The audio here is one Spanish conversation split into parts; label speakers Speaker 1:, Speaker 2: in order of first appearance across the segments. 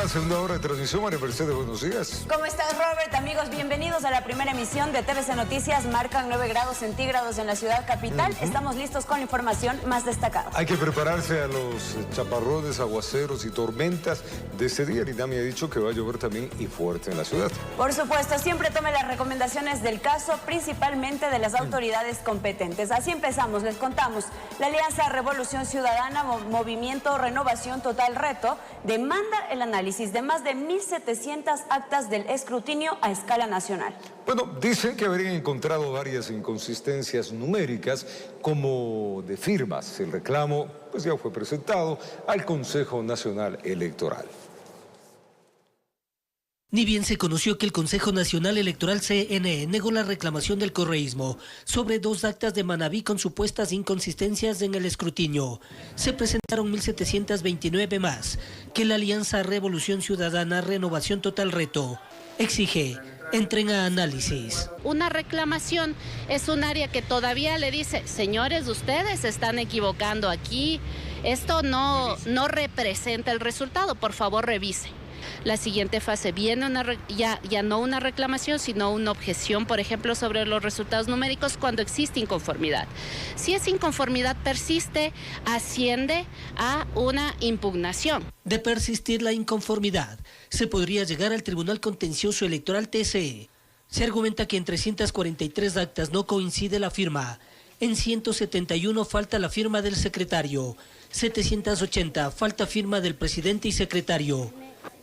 Speaker 1: la segunda hora de transmisión. María Mercedes, buenos días.
Speaker 2: ¿Cómo estás, Robert? Amigos, bienvenidos a la primera emisión de TVC Noticias. Marcan 9 grados centígrados en la ciudad capital. Estamos listos con la información más destacada.
Speaker 1: Hay que prepararse a los chaparrones, aguaceros y tormentas de este día. El INAMI ha dicho que va a llover también y fuerte en la ciudad.
Speaker 2: Por supuesto, siempre tome las recomendaciones del caso, principalmente de las autoridades competentes. Así empezamos, les contamos. La Alianza Revolución Ciudadana, Movimiento Renovación Total Reto, demanda el análisis de más de 1.700 actas del escrutinio a escala nacional.
Speaker 1: Bueno, dicen que habrían encontrado varias inconsistencias numéricas como de firmas. El reclamo pues ya fue presentado al Consejo Nacional Electoral.
Speaker 3: Ni bien se conoció que el Consejo Nacional Electoral CNE negó la reclamación del correísmo sobre 2 actas de Manabí con supuestas inconsistencias en el escrutinio. Se presentaron 1.729 más que la Alianza Revolución Ciudadana Renovación Total Reto exige entren a análisis.
Speaker 4: Una reclamación es un área que todavía le dice, señores, ustedes se están equivocando aquí, esto no representa el resultado, por favor revise. La siguiente fase viene ya no una reclamación, sino una objeción, por ejemplo, sobre los resultados numéricos cuando existe inconformidad. Si esa inconformidad persiste, asciende a una impugnación.
Speaker 3: De persistir la inconformidad, se podría llegar al Tribunal Contencioso Electoral TCE. Se argumenta que en 343 actas no coincide la firma, en 171 falta la firma del secretario, 780 falta firma del presidente y secretario,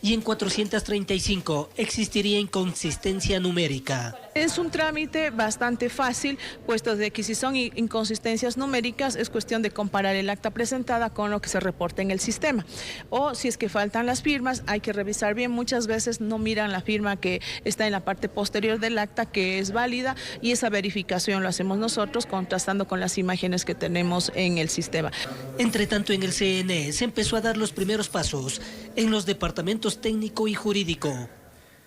Speaker 3: y en 435 existiría inconsistencia numérica.
Speaker 5: Es un trámite bastante fácil, puesto de que si son inconsistencias numéricas es cuestión de comparar el acta presentada con lo que se reporta en el sistema. O si es que faltan las firmas, hay que revisar bien. Muchas veces no miran la firma que está en la parte posterior del acta, que es válida, y esa verificación lo hacemos nosotros contrastando con las imágenes que tenemos en el sistema.
Speaker 3: Entre tanto, en el CNE se empezó a dar los primeros pasos en los departamentos técnico y jurídico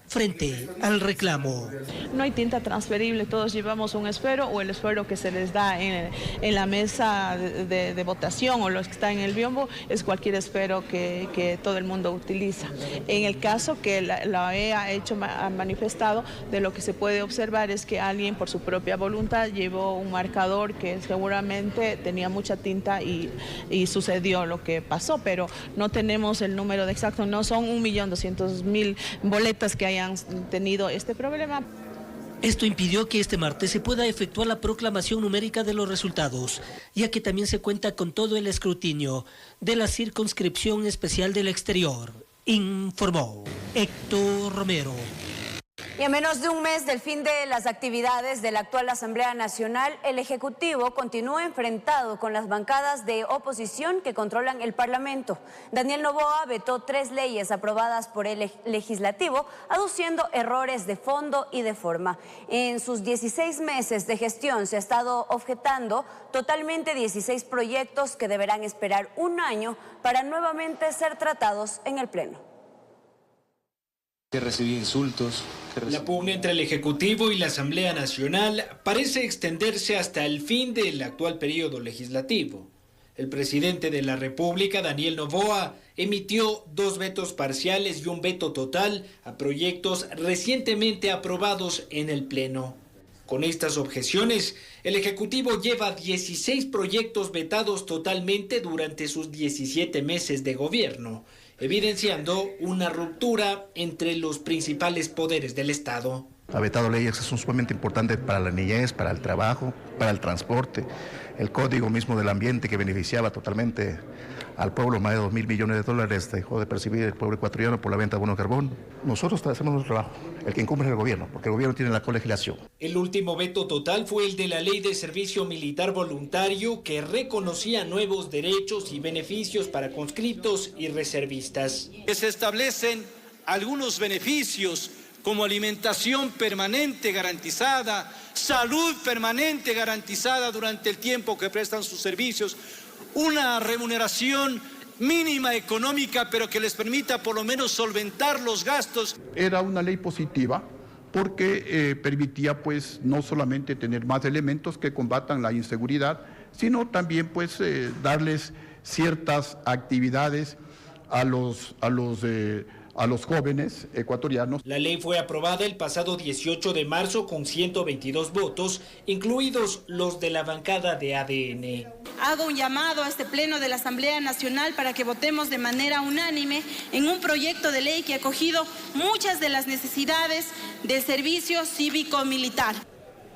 Speaker 3: frente al reclamo.
Speaker 5: No hay tinta transferible, todos llevamos un esfero o el esfero que se les da en la mesa de votación o los que están en el biombo es cualquier esfero que todo el mundo utiliza. En el caso que la OE ha manifestado, de lo que se puede observar es que alguien por su propia voluntad llevó un marcador que seguramente tenía mucha tinta y sucedió lo que pasó, pero no tenemos el número exacto, no son 1.200.000 boletas que hayan tenido este problema.
Speaker 3: Esto impidió que este martes se pueda efectuar la proclamación numérica de los resultados, ya que también se cuenta con todo el escrutinio de la circunscripción especial del exterior, informó Héctor Romero.
Speaker 2: Y a menos de un mes del fin de las actividades de la actual Asamblea Nacional, el Ejecutivo continúa enfrentado con las bancadas de oposición que controlan el Parlamento. Daniel Noboa vetó 3 leyes aprobadas por el Legislativo, aduciendo errores de fondo y de forma. En sus 16 meses de gestión se ha estado objetando totalmente 16 proyectos que deberán esperar un año para nuevamente ser tratados en el Pleno.
Speaker 6: Que recibí insultos.
Speaker 7: La pugna entre el Ejecutivo y la Asamblea Nacional parece extenderse hasta el fin del actual periodo legislativo. El presidente de la República, Daniel Noboa, emitió 2 vetos parciales y un veto total a proyectos recientemente aprobados en el Pleno. Con estas objeciones, el Ejecutivo lleva 16 proyectos vetados totalmente durante sus 17 meses de gobierno, evidenciando una ruptura entre los principales poderes del Estado.
Speaker 8: Ha vetado leyes que son sumamente importantes para la niñez, para el trabajo, para el transporte, el código mismo del ambiente que beneficiaba totalmente al pueblo, más de $2.000 millones dejó de percibir el pueblo ecuatoriano por la venta de bonos de carbón. Nosotros hacemos nuestro trabajo, el que incumbe es el gobierno, porque el gobierno tiene la colegislación.
Speaker 7: El último veto total fue el de la Ley de Servicio Militar Voluntario, que reconocía nuevos derechos y beneficios para conscriptos y reservistas.
Speaker 9: Se establecen algunos beneficios como alimentación permanente garantizada, salud permanente garantizada durante el tiempo que prestan sus servicios, una remuneración mínima económica, pero que les permita por lo menos solventar los gastos.
Speaker 10: Era una ley positiva porque permitía pues no solamente tener más elementos que combatan la inseguridad, sino también pues darles ciertas actividades a a los jóvenes ecuatorianos.
Speaker 7: La ley fue aprobada el pasado 18 de marzo con 122 votos, incluidos los de la bancada de ADN.
Speaker 11: Hago un llamado a este pleno de la Asamblea Nacional para que votemos de manera unánime en un proyecto de ley que ha acogido muchas de las necesidades del servicio cívico-militar.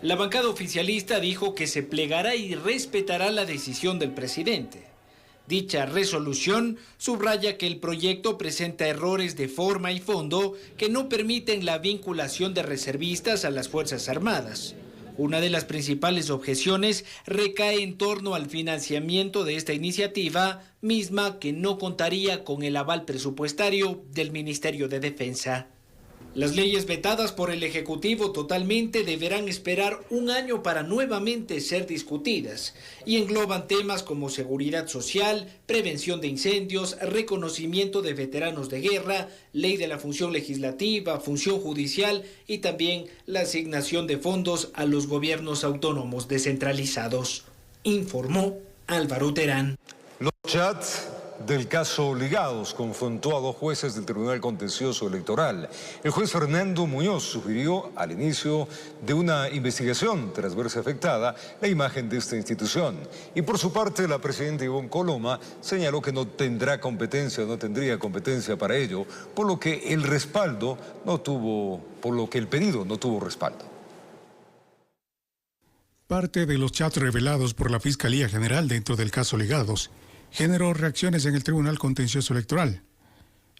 Speaker 7: La bancada oficialista dijo que se plegará y respetará la decisión del presidente. Dicha resolución subraya que el proyecto presenta errores de forma y fondo que no permiten la vinculación de reservistas a las Fuerzas Armadas. Una de las principales objeciones recae en torno al financiamiento de esta iniciativa, misma que no contaría con el aval presupuestario del Ministerio de Defensa. Las leyes vetadas por el Ejecutivo totalmente deberán esperar un año para nuevamente ser discutidas y engloban temas como seguridad social, prevención de incendios, reconocimiento de veteranos de guerra, ley de la función legislativa, función judicial y también la asignación de fondos a los gobiernos autónomos descentralizados. Informó Álvaro Terán.
Speaker 1: Los chats del caso Ligados confrontó a dos jueces del Tribunal Contencioso Electoral. El juez Fernando Muñoz sugirió al inicio de una investigación tras verse afectada la imagen de esta institución. Y por su parte, la presidenta Ivonne Coloma señaló que no tendría competencia para ello, por lo que el pedido no tuvo respaldo.
Speaker 12: Parte de los chats revelados por la Fiscalía General dentro del caso Ligados generó reacciones en el Tribunal Contencioso Electoral.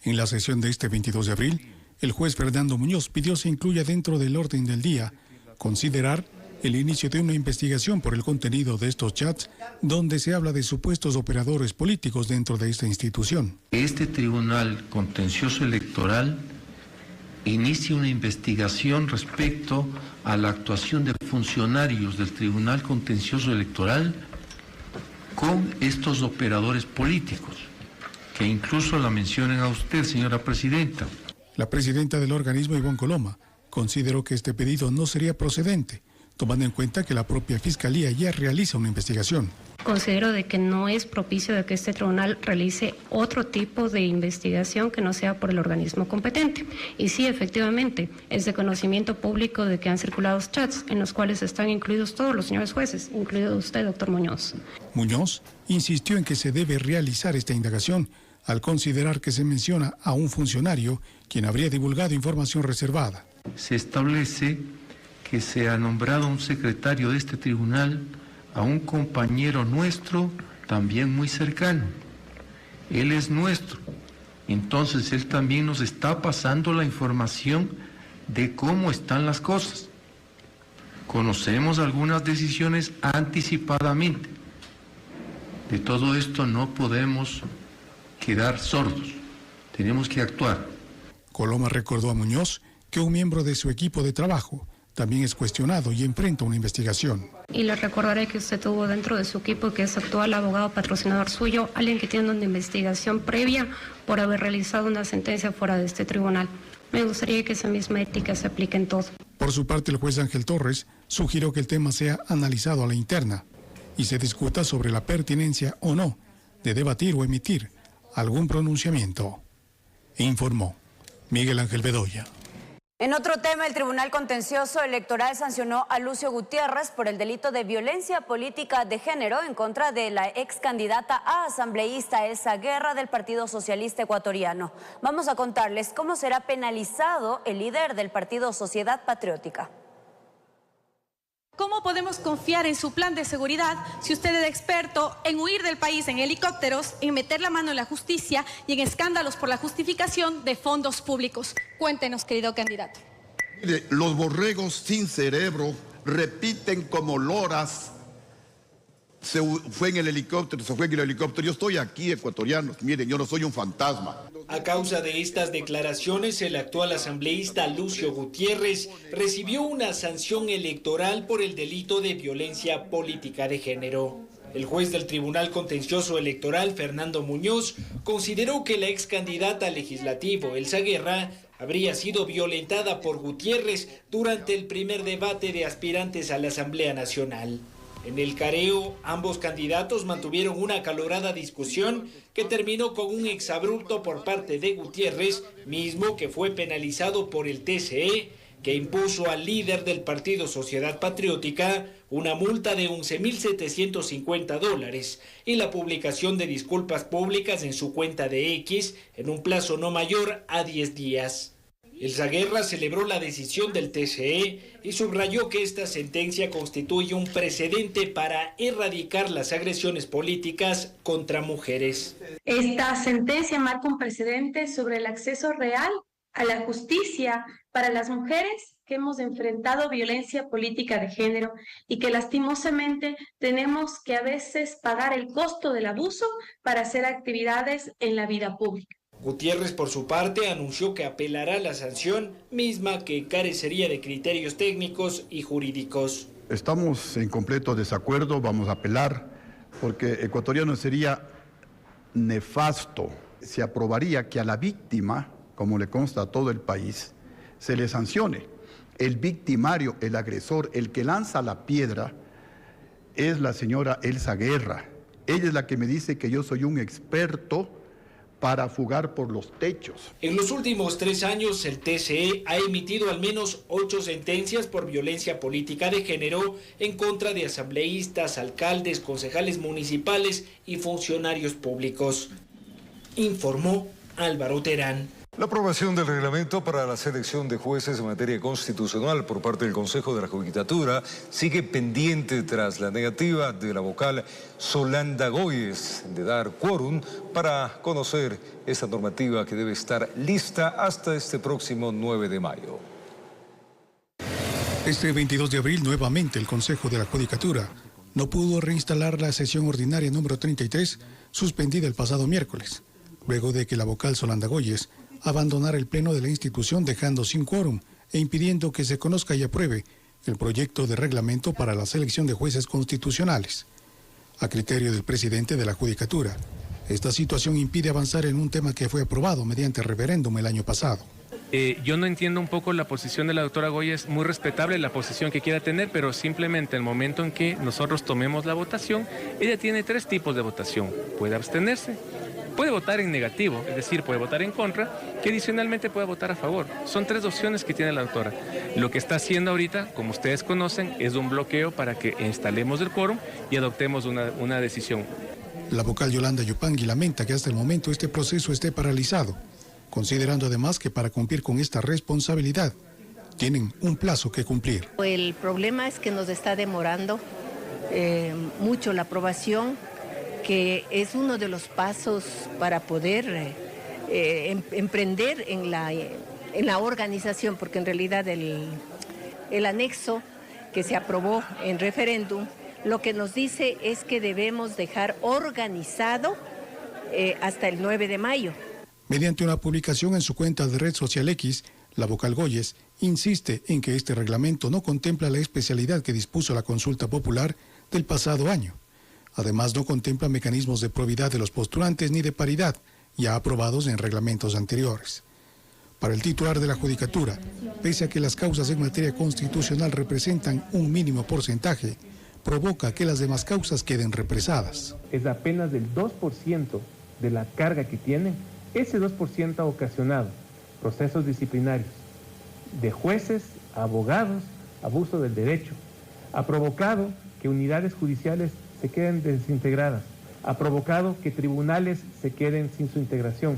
Speaker 12: En la sesión de este 22 de abril, el juez Fernando Muñoz pidió se incluya dentro del orden del día considerar el inicio de una investigación por el contenido de estos chats, donde se habla de supuestos operadores políticos dentro de esta institución.
Speaker 13: Este Tribunal Contencioso Electoral inicia una investigación respecto a la actuación de funcionarios del Tribunal Contencioso Electoral con estos operadores políticos, que incluso la mencionan a usted, señora presidenta.
Speaker 12: La presidenta del organismo, Ivonne Coloma, consideró que este pedido no sería procedente, tomando en cuenta que la propia Fiscalía ya realiza una investigación.
Speaker 14: Considero de que no es propicio de que este tribunal realice otro tipo de investigación que no sea por el organismo competente. Y sí, efectivamente, es de conocimiento público de que han circulado chats en los cuales están incluidos todos los señores jueces, incluido usted, doctor Muñoz.
Speaker 12: Muñoz insistió en que se debe realizar esta indagación al considerar que se menciona a un funcionario quien habría divulgado información reservada.
Speaker 13: Se establece que se ha nombrado un secretario de este tribunal a un compañero nuestro, también muy cercano. Él es nuestro. Entonces, él también nos está pasando la información de cómo están las cosas. Conocemos algunas decisiones anticipadamente. De todo esto no podemos quedar sordos. Tenemos que actuar.
Speaker 12: Coloma recordó a Muñoz que un miembro de su equipo de trabajo también es cuestionado y enfrenta una investigación.
Speaker 14: Y le recordaré que usted tuvo dentro de su equipo, que es actual abogado patrocinador suyo, alguien que tiene una investigación previa por haber realizado una sentencia fuera de este tribunal. Me gustaría que esa misma ética se aplique en todo.
Speaker 12: Por su parte, el juez Ángel Torres sugirió que el tema sea analizado a la interna y se discuta sobre la pertinencia o no de debatir o emitir algún pronunciamiento. Informó Miguel Ángel Bedoya.
Speaker 2: En otro tema, el Tribunal Contencioso Electoral sancionó a Lucio Gutiérrez por el delito de violencia política de género en contra de la ex candidata a asambleísta Elsa Guerra del Partido Socialista Ecuatoriano. Vamos a contarles cómo será penalizado el líder del partido Sociedad Patriótica.
Speaker 15: ¿Cómo podemos confiar en su plan de seguridad si usted es experto en huir del país en helicópteros, en meter la mano en la justicia y en escándalos por la justificación de fondos públicos? Cuéntenos, querido candidato.
Speaker 10: Mire, los borregos sin cerebro repiten como loras. Se fue en el helicóptero. Yo estoy aquí, ecuatorianos. Miren, yo no soy un fantasma.
Speaker 7: A causa de estas declaraciones, el actual asambleísta Lucio Gutiérrez recibió una sanción electoral por el delito de violencia política de género. El juez del Tribunal Contencioso Electoral, Fernando Muñoz, consideró que la ex candidata al legislativo, Elsa Guerra, habría sido violentada por Gutiérrez durante el primer debate de aspirantes a la Asamblea Nacional. En el careo, ambos candidatos mantuvieron una acalorada discusión que terminó con un exabrupto por parte de Gutiérrez, mismo que fue penalizado por el TCE, que impuso al líder del partido Sociedad Patriótica una multa de $11,750 y la publicación de disculpas públicas en su cuenta de X en un plazo no mayor a 10 días. Elsa celebró la decisión del TCE y subrayó que esta sentencia constituye un precedente para erradicar las agresiones políticas contra mujeres.
Speaker 16: Esta sentencia marca un precedente sobre el acceso real a la justicia para las mujeres que hemos enfrentado violencia política de género y que lastimosamente tenemos que a veces pagar el costo del abuso para hacer actividades en la vida pública.
Speaker 7: Gutiérrez, por su parte, anunció que apelará la sanción, misma que carecería de criterios técnicos y jurídicos.
Speaker 10: Estamos en completo desacuerdo, vamos a apelar, porque ecuatoriano sería nefasto. Se aprobaría que a la víctima, como le consta a todo el país, se le sancione. El victimario, el agresor, el que lanza la piedra, es la señora Elsa Guerra. Ella es la que me dice que yo soy un experto para fugar por los techos.
Speaker 7: En los últimos 3 años, el TCE ha emitido al menos 8 sentencias por violencia política de género en contra de asambleístas, alcaldes, concejales municipales y funcionarios públicos. Informó Álvaro Terán.
Speaker 1: La aprobación del reglamento para la selección de jueces en materia constitucional por parte del Consejo de la Judicatura sigue pendiente tras la negativa de la vocal Solanda Goyes de dar quórum para conocer esta normativa que debe estar lista hasta este próximo 9 de mayo.
Speaker 12: Este 22 de abril, nuevamente el Consejo de la Judicatura no pudo reinstalar la sesión ordinaria número 33, suspendida el pasado miércoles, luego de que la vocal Solanda Goyes abandonara el pleno de la institución dejando sin quórum e impidiendo que se conozca y apruebe el proyecto de reglamento para la selección de jueces constitucionales. A criterio del presidente de la Judicatura, esta situación impide avanzar en un tema que fue aprobado mediante referéndum el año pasado.
Speaker 17: Yo no entiendo un poco la posición de la doctora Goyes, muy respetable la posición que quiera tener, pero simplemente el momento en que nosotros tomemos la votación, ella tiene 3 tipos de votación. Puede abstenerse, puede votar en negativo, es decir, puede votar en contra, que adicionalmente puede votar a favor. Son 3 opciones que tiene la doctora. Lo que está haciendo ahorita, como ustedes conocen, es un bloqueo para que instalemos el quórum y adoptemos una decisión.
Speaker 12: La vocal Yolanda Yupangui lamenta que hasta el momento este proceso esté paralizado, considerando además que para cumplir con esta responsabilidad tienen un plazo que cumplir.
Speaker 18: El problema es que nos está demorando mucho la aprobación, que es uno de los pasos para poder emprender en la organización, porque en realidad el anexo que se aprobó en referéndum lo que nos dice es que debemos dejar organizado hasta el 9 de mayo.
Speaker 12: Mediante una publicación en su cuenta de red social X, la vocal Goyes insiste en que este reglamento no contempla la especialidad que dispuso la consulta popular del pasado año. Además, no contempla mecanismos de probidad de los postulantes ni de paridad, ya aprobados en reglamentos anteriores. Para el titular de la Judicatura, pese a que las causas en materia constitucional representan un mínimo porcentaje, provoca que las demás causas queden represadas.
Speaker 13: Es apenas del 2% de la carga que tienen. Ese 2% ha ocasionado procesos disciplinarios de jueces, abogados, abuso del derecho. Ha provocado que unidades judiciales se queden desintegradas. Ha provocado que tribunales se queden sin su integración.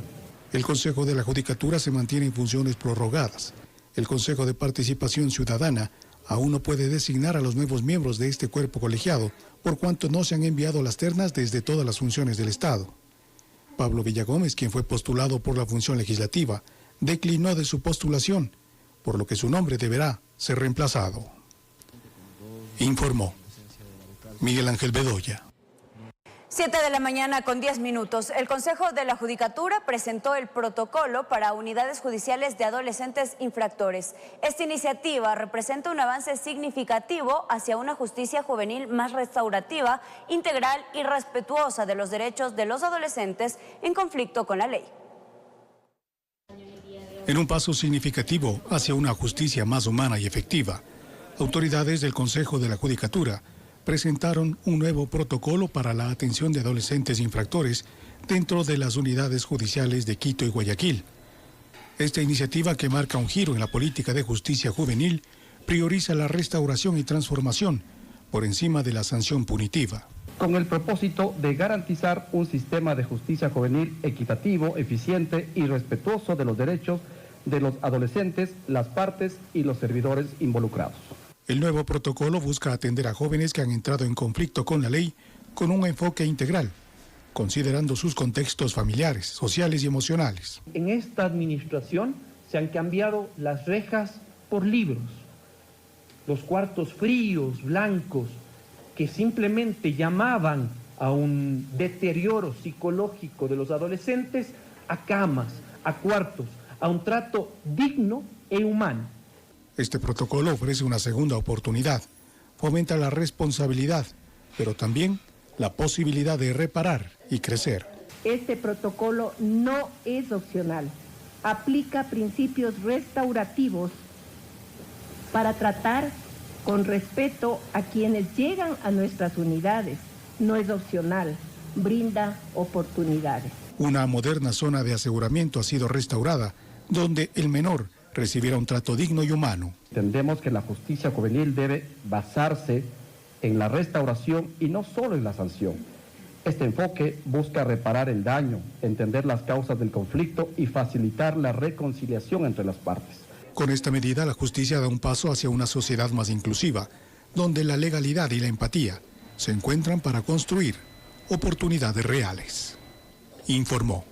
Speaker 12: El Consejo de la Judicatura se mantiene en funciones prorrogadas. El Consejo de Participación Ciudadana aún no puede designar a los nuevos miembros de este cuerpo colegiado, por cuanto no se han enviado las ternas desde todas las funciones del Estado. Pablo Villagómez, quien fue postulado por la función legislativa, declinó de su postulación, por lo que su nombre deberá ser reemplazado. Informó Miguel Ángel Bedoya.
Speaker 2: 7 de la mañana con 10 minutos. El Consejo de la Judicatura presentó el protocolo para unidades judiciales de adolescentes infractores. Esta iniciativa representa un avance significativo hacia una justicia juvenil más restaurativa, integral y respetuosa de los derechos de los adolescentes en conflicto con la ley.
Speaker 12: En un paso significativo hacia una justicia más humana y efectiva, autoridades del Consejo de la Judicatura presentaron un nuevo protocolo para la atención de adolescentes infractores dentro de las unidades judiciales de Quito y Guayaquil. Esta iniciativa, que marca un giro en la política de justicia juvenil, prioriza la restauración y transformación por encima de la sanción punitiva,
Speaker 19: con el propósito de garantizar un sistema de justicia juvenil equitativo, eficiente y respetuoso de los derechos de los adolescentes, las partes y los servidores involucrados.
Speaker 12: El nuevo protocolo busca atender a jóvenes que han entrado en conflicto con la ley con un enfoque integral, considerando sus contextos familiares, sociales y emocionales.
Speaker 19: En esta administración se han cambiado las rejas por libros, los cuartos fríos, blancos, que simplemente llamaban a un deterioro psicológico de los adolescentes, a camas, a cuartos, a un trato digno e humano.
Speaker 12: Este protocolo ofrece una segunda oportunidad, fomenta la responsabilidad, pero también la posibilidad de reparar y crecer.
Speaker 20: Este protocolo no es opcional, aplica principios restaurativos para tratar con respeto a quienes llegan a nuestras unidades. No es opcional, brinda oportunidades.
Speaker 12: Una moderna zona de aseguramiento ha sido restaurada, donde el menor recibirá un trato digno y humano.
Speaker 19: Entendemos que la justicia juvenil debe basarse en la restauración y no solo en la sanción. Este enfoque busca reparar el daño, entender las causas del conflicto y facilitar la reconciliación entre las partes.
Speaker 12: Con esta medida, la justicia da un paso hacia una sociedad más inclusiva, donde la legalidad y la empatía se encuentran para construir oportunidades reales. Informó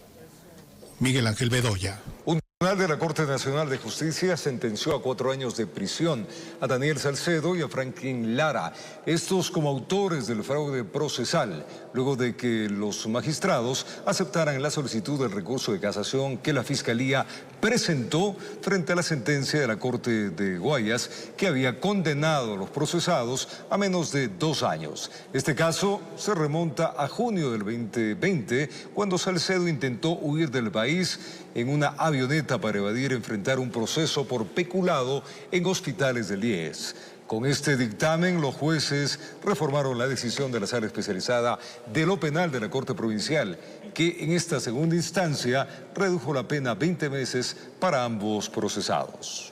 Speaker 12: Miguel Ángel Bedoya.
Speaker 1: Un tribunal de la Corte Nacional de Justicia sentenció a 4 años de prisión a Daniel Salcedo y a Franklin Lara, estos como autores del fraude procesal, luego de que los magistrados aceptaran la solicitud del recurso de casación que la Fiscalía presentó frente a la sentencia de la Corte de Guayas, que había condenado a los procesados a menos de 2 años. Este caso se remonta a junio del 2020, cuando Salcedo intentó huir del país en una avioneta para evadir enfrentar un proceso por peculado en hospitales del IES. Con este dictamen, los jueces reformaron la decisión de la Sala Especializada de lo Penal de la Corte Provincial, que en esta segunda instancia redujo la pena a 20 meses para ambos procesados.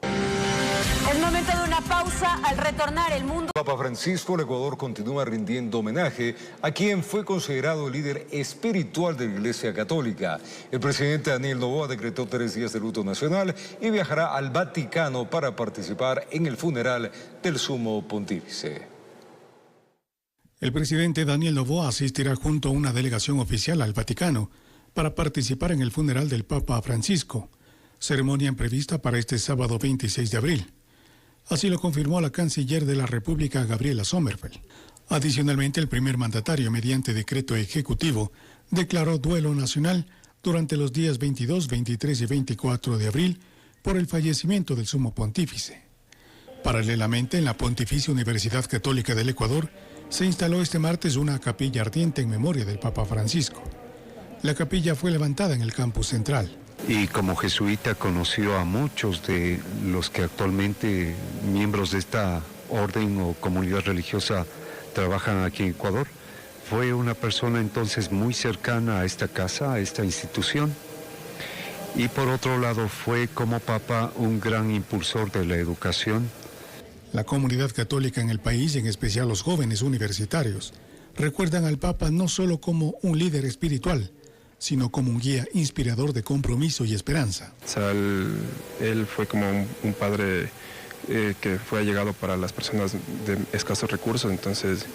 Speaker 2: Es momento de una pausa. Al retornar, el mundo...
Speaker 1: Papa Francisco, el Ecuador continúa rindiendo homenaje a quien fue considerado el líder espiritual de la Iglesia Católica. El presidente Daniel Noboa decretó 3 días de luto nacional y viajará al Vaticano para participar en el funeral del Sumo Pontífice.
Speaker 12: El presidente Daniel Noboa asistirá junto a una delegación oficial al Vaticano para participar en el funeral del Papa Francisco, ceremonia prevista para este sábado 26 de abril. Así lo confirmó la canciller de la República, Gabriela Sommerfeld. Adicionalmente, el primer mandatario, mediante decreto ejecutivo, declaró duelo nacional durante los días 22, 23 y 24 de abril por el fallecimiento del Sumo Pontífice. Paralelamente, en la Pontificia Universidad Católica del Ecuador, se instaló este martes una capilla ardiente en memoria del Papa Francisco. La capilla fue levantada en el campus central.
Speaker 21: Y como jesuita conoció a muchos de los que actualmente miembros de esta orden o comunidad religiosa trabajan aquí en Ecuador. Fue una persona entonces muy cercana a esta casa, a esta institución. Y por otro lado fue como papa un gran impulsor de la educación.
Speaker 12: La comunidad católica en el país, en especial los jóvenes universitarios, recuerdan al Papa no solo como un líder espiritual, sino como un guía inspirador de compromiso y esperanza.
Speaker 17: O sea, él fue como un padre que fue allegado para las personas de escasos recursos, entonces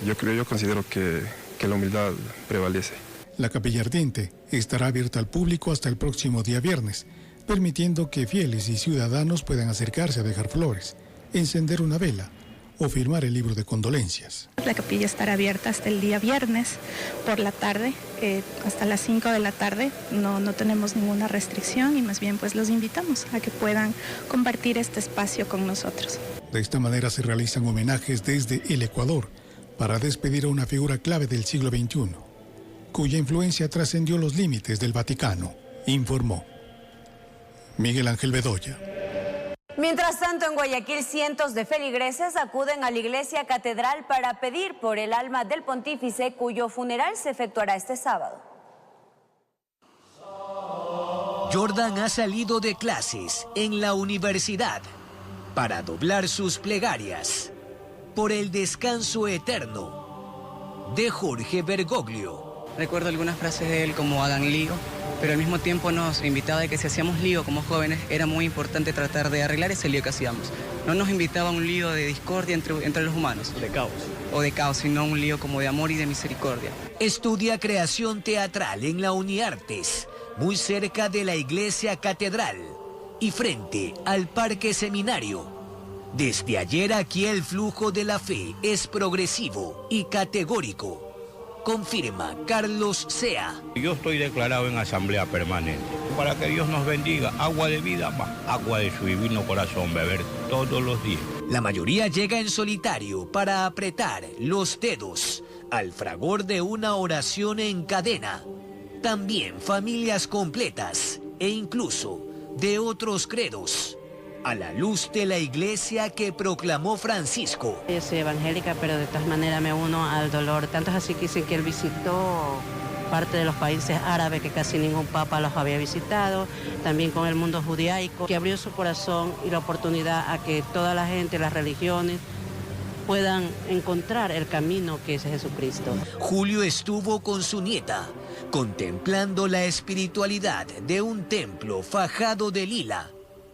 Speaker 17: yo considero que la humildad prevalece.
Speaker 12: La capilla ardiente estará abierta al público hasta el próximo día viernes, permitiendo que fieles y ciudadanos puedan acercarse a dejar flores, encender una vela o firmar el libro de condolencias.
Speaker 22: La capilla estará abierta hasta el día viernes por la tarde, hasta las 5 de la tarde. No tenemos ninguna restricción y más bien pues los invitamos a que puedan compartir este espacio con nosotros.
Speaker 12: De esta manera se realizan homenajes desde el Ecuador para despedir a una figura clave del siglo XXI, cuya influencia trascendió los límites del Vaticano, informó Miguel Ángel Bedoya.
Speaker 2: Mientras tanto, en Guayaquil, cientos de feligreses acuden a la iglesia catedral para pedir por el alma del pontífice, cuyo funeral se efectuará este sábado.
Speaker 4: Jordan ha salido de clases en la universidad para doblar sus plegarias por el descanso eterno de Jorge Bergoglio.
Speaker 5: Recuerdo algunas frases de él como hagan lío, pero al mismo tiempo nos invitaba de que si hacíamos lío como jóvenes era muy importante tratar de arreglar ese lío que hacíamos. No nos invitaba a un lío de discordia entre los humanos. De caos. O de caos, sino un lío como de amor y de misericordia.
Speaker 4: Estudia creación teatral en la Uniartes, muy cerca de la iglesia catedral y frente al parque seminario. Desde ayer aquí el flujo de la fe es progresivo y categórico, confirma Carlos Sea.
Speaker 23: Yo estoy declarado en asamblea permanente para que Dios nos bendiga, agua de vida más agua de su divino corazón, beber todos los días.
Speaker 4: La mayoría llega en solitario para apretar los dedos al fragor de una oración en cadena. También familias completas e incluso de otros credos, a la luz de la iglesia que proclamó Francisco.
Speaker 24: Yo soy evangélica, pero de todas maneras me uno al dolor. Tanto es así que dicen que él visitó parte de los países árabes que casi ningún papa los había visitado, también con el mundo judaico, que abrió su corazón y la oportunidad a que toda la gente, las religiones, puedan encontrar el camino que es Jesucristo.
Speaker 4: Julio estuvo con su nieta, contemplando la espiritualidad de un templo fajado de lila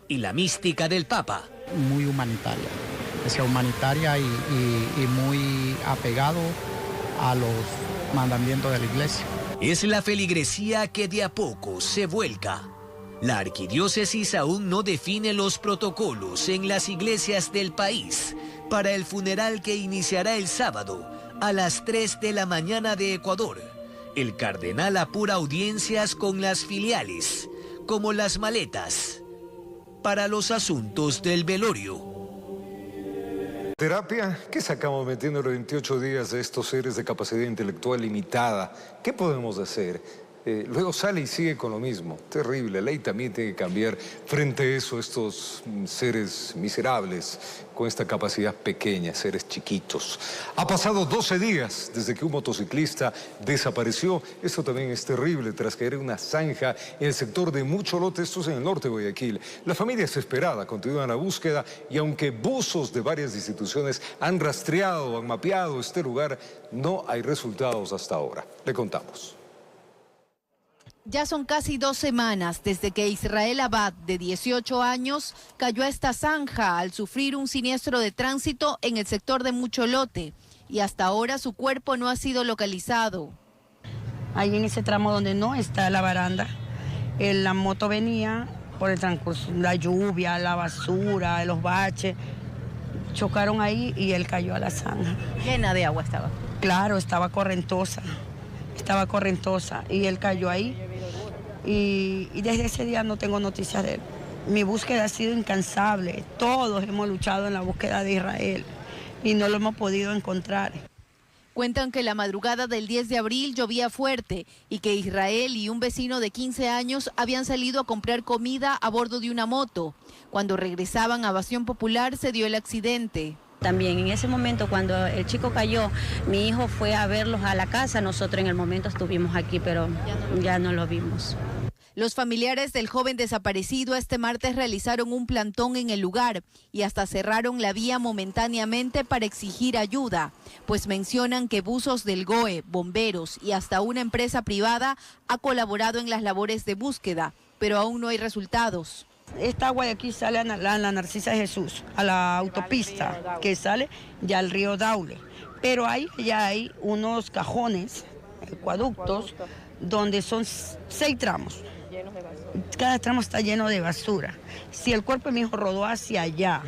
Speaker 4: y la mística del Papa.
Speaker 25: Muy humanitaria, humanitaria y muy apegado a los mandamientos de la iglesia.
Speaker 4: Es la feligresía que de a poco se vuelca. La arquidiócesis aún no define los protocolos en las iglesias del país para el funeral que iniciará el sábado a las 3 de la mañana de Ecuador. El cardenal apura audiencias con las filiales, como las maletas, para los asuntos del velorio.
Speaker 1: Terapia, ¿qué sacamos metiendo los 28 días de estos seres de capacidad intelectual limitada? ¿Qué podemos hacer? Luego sale y sigue con lo mismo. Terrible, la ley también tiene que cambiar frente a eso, estos seres miserables con esta capacidad pequeña, seres chiquitos. Ha pasado 12 días desde que un motociclista desapareció. Esto también es terrible tras caer en una zanja en el sector de Mucholote, esto es en el norte de Guayaquil. La familia desesperada continúa la búsqueda y aunque buzos de varias instituciones han rastreado, han mapeado este lugar, no hay resultados hasta ahora. Le contamos.
Speaker 26: Ya son casi 2 semanas desde que Israel Abad, de 18 años, cayó a esta zanja al sufrir un siniestro de tránsito en el sector de Mucholote y hasta ahora su cuerpo no ha sido localizado.
Speaker 27: Ahí en ese tramo donde no está la baranda, la moto venía por el transcurso, la lluvia, la basura, los baches, chocaron ahí y él cayó a la zanja.
Speaker 26: ¿Llena de agua estaba?
Speaker 27: Claro, estaba correntosa y él cayó ahí. Y desde ese día no tengo noticias de él. Mi búsqueda ha sido incansable. Todos hemos luchado en la búsqueda de Israel y no lo hemos podido encontrar.
Speaker 26: Cuentan que la madrugada del 10 de abril llovía fuerte y que Israel y un vecino de 15 años habían salido a comprar comida a bordo de una moto. Cuando regresaban a Bastión Popular se dio el accidente.
Speaker 28: También en ese momento cuando el chico cayó, mi hijo fue a verlos a la casa, nosotros en el momento estuvimos aquí, pero ya no lo vimos.
Speaker 26: Los familiares del joven desaparecido este martes realizaron un plantón en el lugar y hasta cerraron la vía momentáneamente para exigir ayuda, pues mencionan que buzos del GOE, bomberos y hasta una empresa privada ha colaborado en las labores de búsqueda, pero aún no hay resultados.
Speaker 27: Esta agua de aquí sale a la Narcisa de Jesús, a la autopista que sale ya al río Daule. Pero ahí ya hay unos cajones, acueductos, donde son 6 tramos. Cada tramo está lleno de basura. Si el cuerpo de mi hijo rodó hacia allá,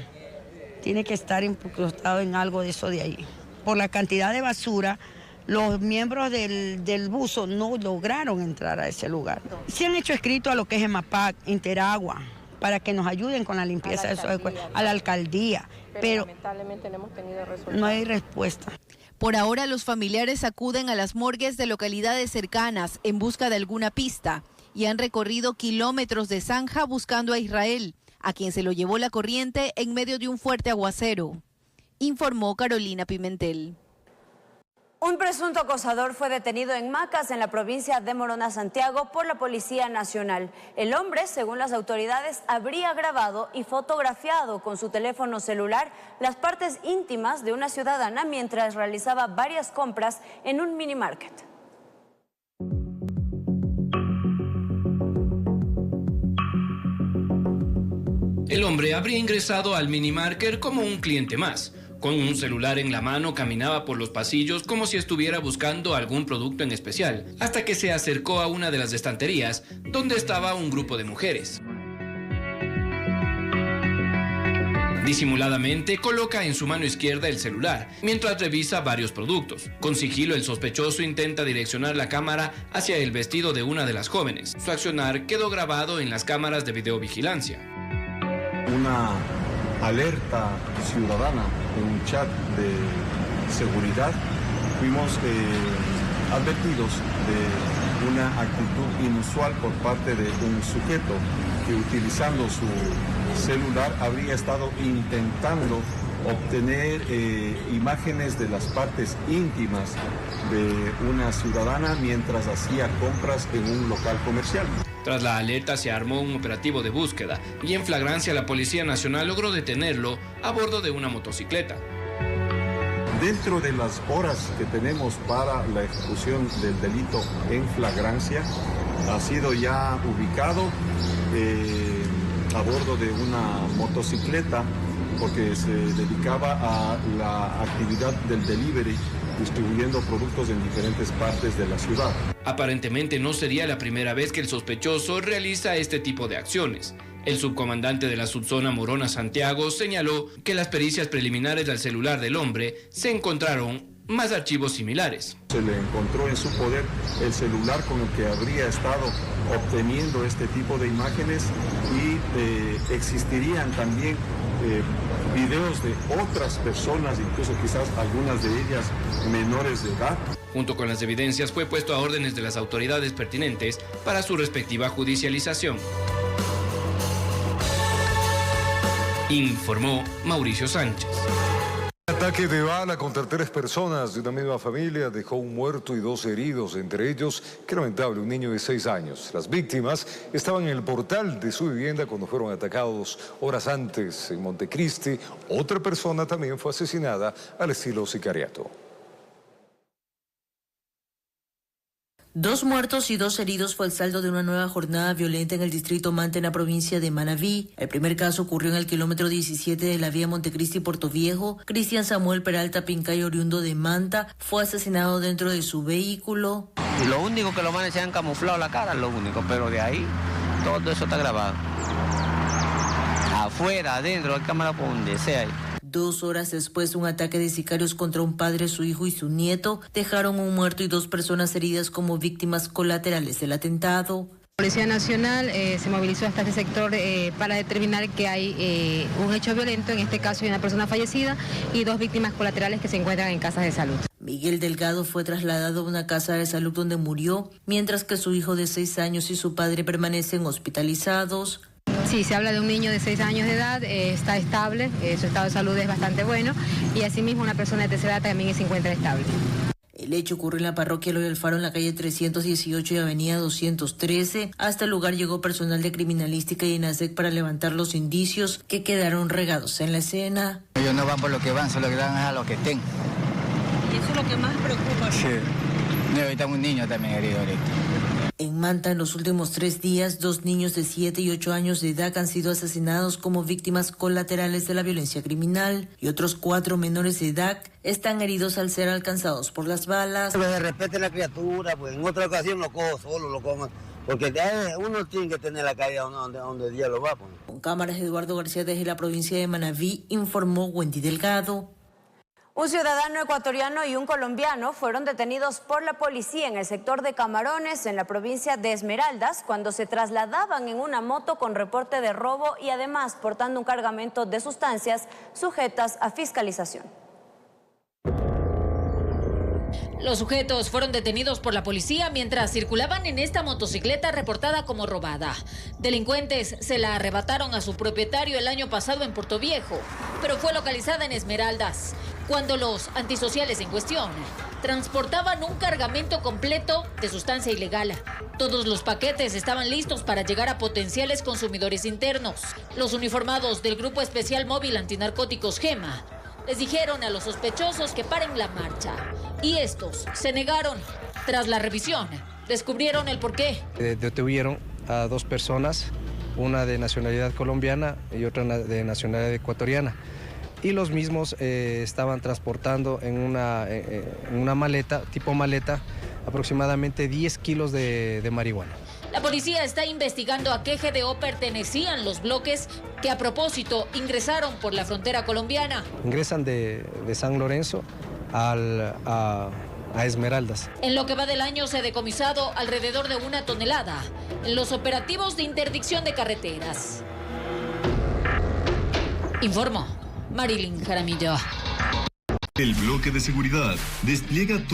Speaker 27: tiene que estar incrustado en algo de eso de ahí. Por la cantidad de basura, los miembros del buzo no lograron entrar a ese lugar. Se han hecho escritos a lo que es EMAPAC, Interagua, para que nos ayuden con la limpieza de esos cuerpos, a la alcaldía, pero lamentablemente no hemos tenido resultados. No hay respuesta.
Speaker 26: Por ahora los familiares acuden a las morgues de localidades cercanas en busca de alguna pista y han recorrido kilómetros de zanja buscando a Israel, a quien se lo llevó la corriente en medio de un fuerte aguacero, informó Carolina Pimentel.
Speaker 2: Un presunto acosador fue detenido en Macas, en la provincia de Morona, Santiago, por la Policía Nacional. El hombre, según las autoridades, habría grabado y fotografiado con su teléfono celular las partes íntimas de una ciudadana mientras realizaba varias compras en un mini market.
Speaker 3: El hombre habría ingresado al mini market como un cliente más. Con un celular en la mano caminaba por los pasillos como si estuviera buscando algún producto en especial, hasta que se acercó a una de las estanterías donde estaba un grupo de mujeres. Disimuladamente coloca en su mano izquierda el celular, mientras revisa varios productos. Con sigilo, el sospechoso intenta direccionar la cámara hacia el vestido de una de las jóvenes. Su accionar quedó grabado en las cámaras de videovigilancia.
Speaker 6: Una alerta ciudadana en un chat de seguridad, fuimos advertidos de una actitud inusual por parte de un sujeto que, utilizando su celular, habría estado intentando obtener imágenes de las partes íntimas de una ciudadana mientras hacía compras en un local comercial.
Speaker 3: Tras la alerta se armó un operativo de búsqueda y en flagrancia la Policía Nacional logró detenerlo a bordo de una motocicleta.
Speaker 6: Dentro de las horas que tenemos para la ejecución del delito en flagrancia, ha sido ya ubicado a bordo de una motocicleta porque se dedicaba a la actividad del delivery, distribuyendo productos en diferentes partes de la ciudad.
Speaker 3: Aparentemente no sería la primera vez que el sospechoso realiza este tipo de acciones. El subcomandante de la subzona Morona Santiago señaló que las pericias preliminares del celular del hombre se encontraron más archivos similares.
Speaker 6: Se le encontró en su poder el celular con el que habría estado obteniendo este tipo de imágenes y existirían también videos de otras personas, incluso quizás algunas de ellas menores de edad.
Speaker 3: Junto con las evidencias fue puesto a órdenes de las autoridades pertinentes para su respectiva judicialización. Informó Mauricio Sánchez.
Speaker 1: El ataque de bala contra 3 personas de una misma familia dejó un muerto y 2 heridos, entre ellos, qué lamentable, un niño de 6 años. Las víctimas estaban en el portal de su vivienda cuando fueron atacados horas antes en Montecristi. Otra persona también fue asesinada al estilo sicariato.
Speaker 8: 2 muertos y 2 heridos fue el saldo de una nueva jornada violenta en el distrito Manta, en la provincia de Manabí. El primer caso ocurrió en el kilómetro 17 de la vía Montecristi-Puerto Viejo. Cristian Samuel Peralta Pincay, oriundo de Manta, fue asesinado dentro de su vehículo.
Speaker 9: Lo único que los manes se han camuflado la cara, lo único, pero de ahí todo eso está grabado. Afuera, adentro, hay cámara por donde sea.
Speaker 8: 2 horas después, un ataque de sicarios contra un padre, su hijo y su nieto dejaron un muerto y 2 personas heridas como víctimas colaterales del atentado.
Speaker 11: La Policía Nacional se movilizó hasta este sector para determinar que hay un hecho violento, en este caso hay una persona fallecida y 2 víctimas colaterales que se encuentran en casas de salud.
Speaker 8: Miguel Delgado fue trasladado a una casa de salud donde murió, mientras que su hijo de 6 años y su padre permanecen hospitalizados.
Speaker 11: Sí, se habla de un niño de 6 años de edad, está estable, su estado de salud es bastante bueno y asimismo una persona de tercera edad también se encuentra estable.
Speaker 8: El hecho ocurrió en la parroquia Eloy Alfaro, en la calle 318 y avenida 213. Hasta el lugar llegó personal de criminalística y INASEC para levantar los indicios que quedaron regados en la escena.
Speaker 14: Ellos no van por lo que van, solo que dan a lo que estén.
Speaker 8: ¿Y eso es lo que más preocupa?
Speaker 14: Sí. Y ahorita un niño también herido ahorita.
Speaker 8: En Manta, en los últimos 3 días, 2 niños de 7 y 8 años de edad han sido asesinados como víctimas colaterales de la violencia criminal y otros 4 menores de edad están heridos al ser alcanzados por las balas.
Speaker 15: Que respete a la criatura, pues en otra ocasión lo cojo solo, lo cojo, porque uno tiene que tener la caída donde Dios lo va. Pues.
Speaker 8: Con cámaras, Eduardo García desde la provincia de Manabí, informó Wendy Delgado.
Speaker 2: Un ciudadano ecuatoriano y un colombiano fueron detenidos por la policía en el sector de Camarones, en la provincia de Esmeraldas, cuando se trasladaban en una moto con reporte de robo y además portando un cargamento de sustancias sujetas a fiscalización.
Speaker 7: Los sujetos fueron detenidos por la policía mientras circulaban en esta motocicleta reportada como robada. Delincuentes se la arrebataron a su propietario el año pasado en Portoviejo, pero fue localizada en Esmeraldas, cuando los antisociales en cuestión transportaban un cargamento completo de sustancia ilegal. Todos los paquetes estaban listos para llegar a potenciales consumidores internos. Los uniformados del Grupo Especial Móvil Antinarcóticos GEMA les dijeron a los sospechosos que paren la marcha, y estos se negaron. Tras la revisión, descubrieron el porqué.
Speaker 10: Detuvieron a 2 personas, una de nacionalidad colombiana y otra de nacionalidad ecuatoriana. Y los mismos estaban transportando en una maleta, tipo maleta, aproximadamente 10 kilos de marihuana.
Speaker 7: La policía está investigando a qué GDO pertenecían los bloques que a propósito ingresaron por la frontera colombiana.
Speaker 10: Ingresan de San Lorenzo a Esmeraldas.
Speaker 7: En lo que va del año se ha decomisado alrededor de 1 tonelada en los operativos de interdicción de carreteras. Informó Marilyn Jaramillo.
Speaker 13: El bloque de seguridad despliega